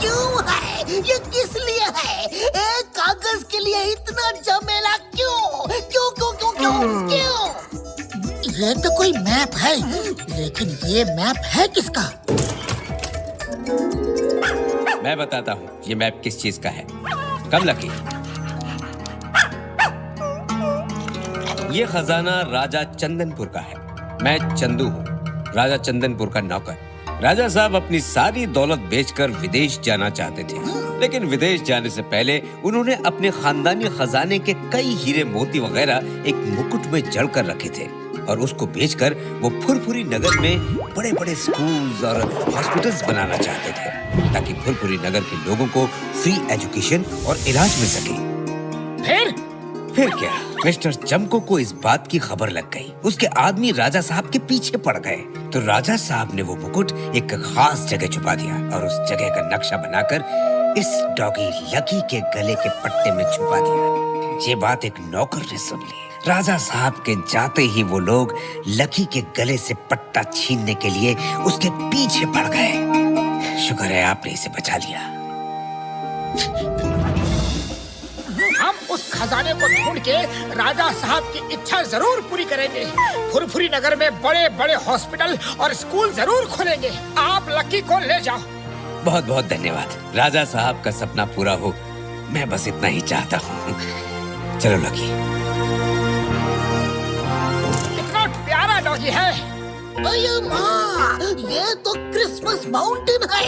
क्यों है? ये किस लिए है? एक कागज के लिए इतना झमेला क्यों? क्यों क्यों क्यों क्यों क्यों? ये तो कोई मैप है, लेकिन ये मैप है किसका? मैं बताता हूँ ये मैप किस चीज का है। कब लकी? ये खजाना राजा चंदनपुर का है। मैं चंदू हूँ, राजा चंदनपुर का नौकर। राजा साहब अपनी सारी दौलत बेचकर विदेश जाना चाहते थे, लेकिन विदेश जाने से पहले उन्होंने अपने खानदानी खजाने के कई हीरे मोती वगैरह एक मुकुट में जड़ कर रखे थे और उसको बेचकर वो फुरफुरी नगर में बड़े बड़े स्कूल्स और हॉस्पिटल्स बनाना चाहते थे ताकि फुरफुरी नगर के लोगों को फ्री एजुकेशन और इलाज मिल सके। फिर क्या, मिस्टर चमको को इस बात की खबर लग गई। उसके आदमी राजा साहब के पीछे पड़ गए तो राजा साहब ने वो मुकुट एक खास जगह छुपा दिया और उस जगह का नक्शा बनाकर इस डॉगी लकी के गले के पट्टे में छुपा दिया। ये बात एक नौकर ने सुन ली। राजा साहब के जाते ही वो लोग लकी के गले से पट्टा छीनने के लिए उसके पीछे पड़ गए। शुक्र है आपने इसे बचा लिया। हम उस खजाने को ढूंढ के राजा साहब की इच्छा जरूर पूरी करेंगे। फुरफुरी नगर में बड़े बड़े हॉस्पिटल और स्कूल जरूर खोलेंगे। आप लकी को ले जाओ। बहुत बहुत धन्यवाद। राजा साहब का सपना पूरा हो, मैं बस इतना ही चाहता हूँ। चलो लकी। कितना प्यारा डॉगी है। अरे माँ, ये तो क्रिसमस माउंटेन है।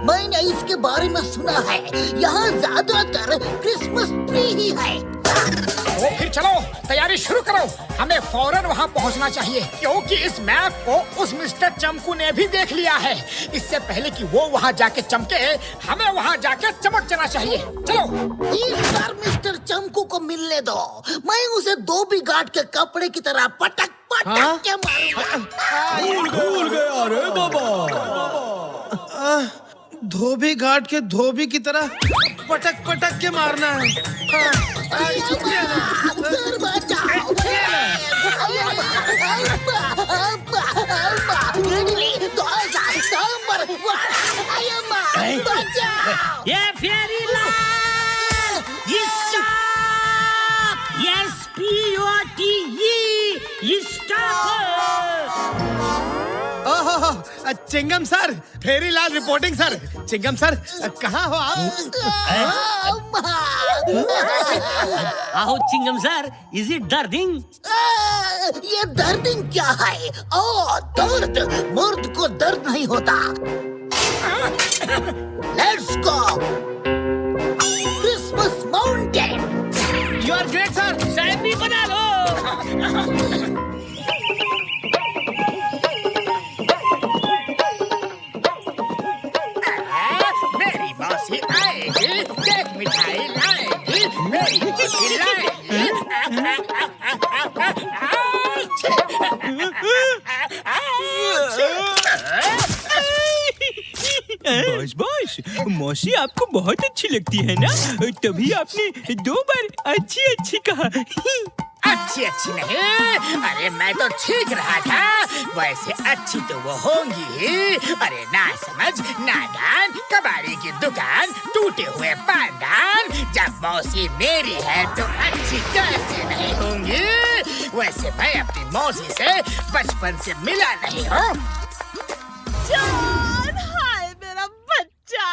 मैंने इसके बारे में सुना है। यहाँ ज्यादातर क्रिसमस ट्री ही है। तो फिर चलो, तैयारी शुरू करो। हमें फौरन वहाँ पहुँचना चाहिए, क्योंकि इस मैप को उस मिस्टर चमकू ने भी देख लिया है। इससे पहले कि वो वहाँ जाके चमके, हमें वहाँ जाके चमक जाना चाहिए। चलो। इस बार मिस्टर चमकू को मिलने दो। मैं उसे धोबी घाट के कपड़े की तरह पटक पटक के मारूंगा। भूल गया रे बाबा। धोबी घाट के धोबी की तरह पटक पटक के मारना है। ये फेरी चिंगम सर, फेरी लाल रिपोर्टिंग सर। चिंगम सर, कहाँ हो आप? आओ चिंगम सर, इज इट दर्दिंग? ये दर्दिंग क्या है? ओ दर्द, मर्द को दर्द नहीं होता। Let's go Christmas mountain. You are great sir. Sandy बना लो। मेरी मौसी आएगी, केक मिठाई लाएगी। मेरी मौसी लाएगी। बॉस बॉस, मौसी आपको बहुत अच्छी लगती है ना, तभी आपने 2 बार अच्छी अच्छी कहा। अच्छी अच्छी नहीं, अरे मैं तो ठीक रहा था। वैसे अच्छी तो वो होंगी ही। अरे ना समझ, नादान, कबाड़ी की दुकान, टूटे हुए पायदान। जब मौसी मेरी है तो अच्छी कैसे नहीं होंगी? वैसे मैं अपनी मौसी से बचपन से मिला नहीं हूँ। जान, हाय मेरा बच्चा।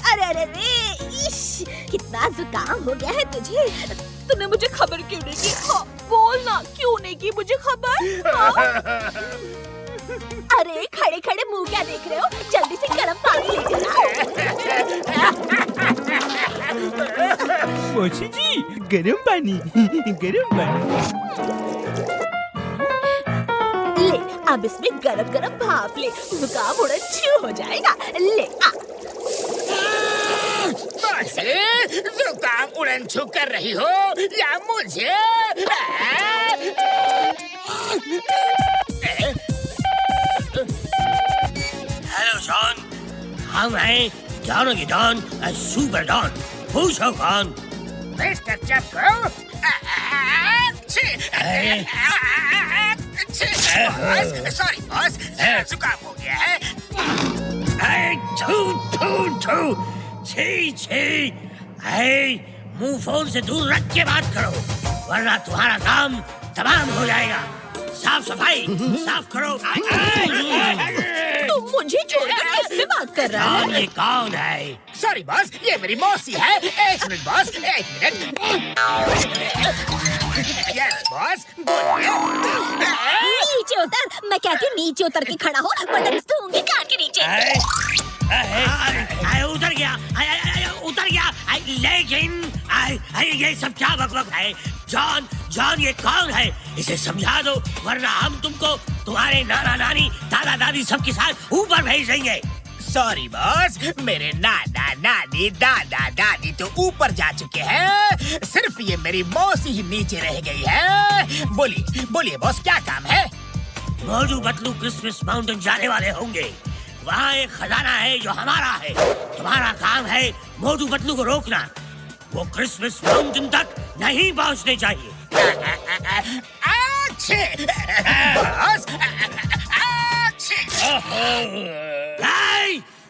अरे अरे रे, इश, कितना जुकाम हो गया है तुझे। तूने मुझे खबर क्यों नहीं की? हाँ, बोलना, क्यों नहीं की मुझे खबर? हाँ? अरे खड़े खड़े मुंह क्या देख रहे हो? जल्दी से गर्म पानी लेकर आओ। मौसी जी, गरम पानी, गरम पानी। ले, अब इसमें गरम गरम भाप ले, जुकाम होना शुरू हो जाएगा। ले आ। जुकाम उड़न छू कर रही हो या मुझे? हेलो जॉन, हम हैं डॉन की डॉन, सुपर डॉन। पूछो कौन? मिस्टर चमको, सॉरी बॉस, जुकाम हो गया है। मुंह फोन से दूर रख के बात करो, वरना तुम्हारा काम तमाम हो जाएगा। साफ सफाई साफ करो। तुम मुझे छोड़कर किससे बात कर रहा है? ये कौन है? सॉरी बॉस, ये मेरी मौसी है। एक मिनट बॉस, एक मिनट। यस बॉस, बोलिए। नीचे उतर, मैं कहती हूँ नीचे उतर के खड़ा हो, बटन दूंगी कान के नीचे। उतर गया, उतर गया। लेकिन ये सब क्या बकबक है? जॉन, जॉन ये कौन है? इसे समझा दो, वरना हम तुमको तुम्हारे नाना नानी दादा दादी सबके साथ ऊपर भेज देंगे। सॉरी बॉस, मेरे नाना नानी दादा दादी तो ऊपर जा चुके हैं, सिर्फ ये मेरी मौसी ही नीचे रह गई है। बोलिए बोलिए बॉस, क्या काम है? मोटू पतलू क्रिसमस माउंटेन जाने वाले होंगे। वहाँ एक खजाना है जो हमारा है। तुम्हारा काम है मोटू पतलू को रोकना। वो क्रिसमस माउंटेन तक नहीं पहुँचने चाहिए। बॉस,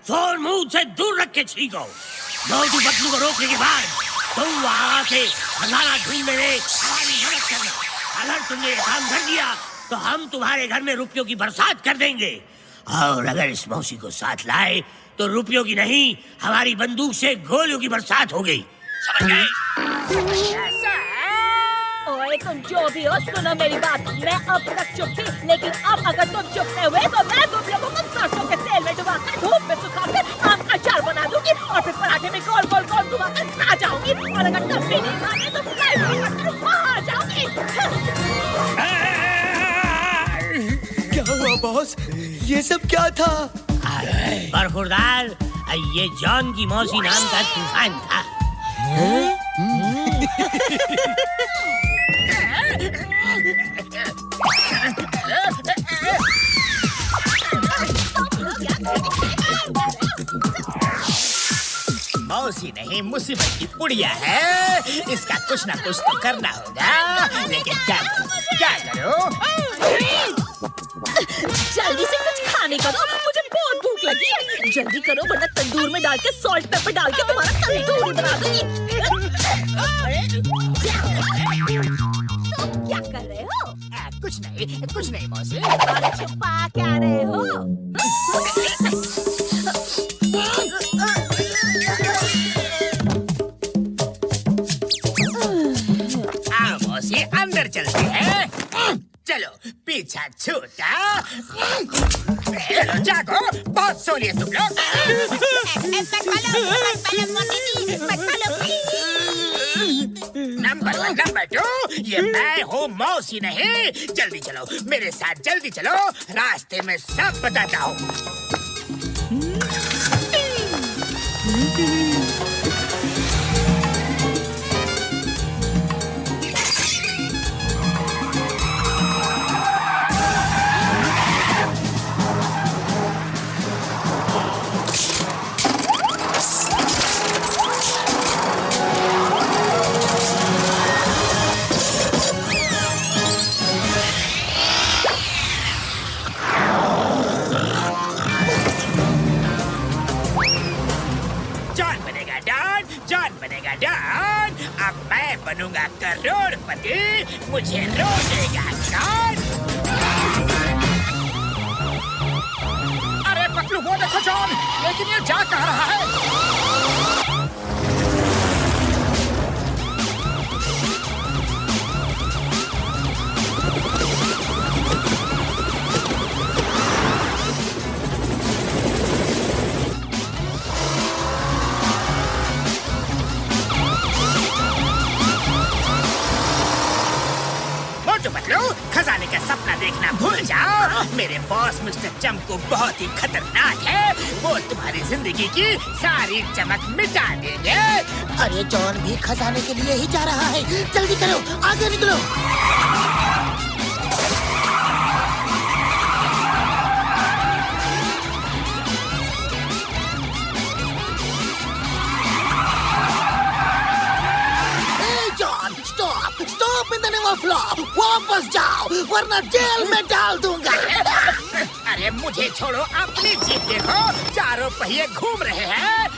फोन मुंह से दूर रख के छीको। मोटू पतलू को रोकने के बाद तुम वहाँ से खजाना ढूंढने में हमारी मदद करना। अगर तुमने ये काम कर दिया तो हम तुम्हारे घर में रुपयों की बरसात कर देंगे, और अगर इस मौसी को साथ लाए तो रुपयों की नहीं, हमारी बंदूक से गोलियों की बरसात हो गई। समझ गए? ओए तुम जो भी हो, सुनो मेरी बात। मैं अब तक चुप थी, लेकिन अब अगर तुम चुप नहीं हुए तो मैं तुम लोगों को सरसों के तेल में डुबाकर धूप में सुखाकर आम अचार बना दूंगी, और फिर पराठे में गोल गोल गोल घुमाकर खा जाऊंगी। और अगर तब भी नहीं खाने तो बाहर जाऊंगी। क्या हुआ बॉस? ये सब क्या था? बरखुरदार, ये जॉन की मौसी नाम का तूफान था। मौसी नहीं, मुसीबत की पुड़िया है। इसका कुछ ना कुछ तो करना होगा, लेकिन क्या करो? जल्दी से कुछ खाने का दो, मुझे बहुत भूख लगी है। जल्दी करो, वरना तंदूर में डाल के सॉल्ट पेपर डाल के तुम्हारा तंदूरी बना दूंगी। तुम क्या कर रहे हो? कुछ नहीं मौसी। अरे छुपा क्या रहे हो? आओ मौसी, अंदर चलते हैं। चलो पीछा छूटा। चलो जागो, बहुत सो लिए तुम लोग। नंबर 1, नंबर 2, ये मैं हूँ, मौसी नहीं। जल्दी चलो मेरे साथ, जल्दी चलो, रास्ते में सब बताता हूँ। डॉन, अब मैं बनूंगा करोड़पति, मुझे रोकेगा कौन? अरे पतलू, वो देखो जॉन, लेकिन ये जा कहाँ रहा है? खजाने का सपना देखना भूल जाओ। मेरे बॉस मिस्टर चमकू बहुत ही खतरनाक है। वो तुम्हारी जिंदगी की सारी चमक मिटा देंगे। अरे जॉन भी खजाने के लिए ही जा रहा है। जल्दी करो, आगे निकलो। Stop in the name of law, वापस जाओ वरना जेल में डाल दूंगा। अरे मुझे छोड़ो, अपनी जीप देखो, चारों पहिए घूम रहे हैं।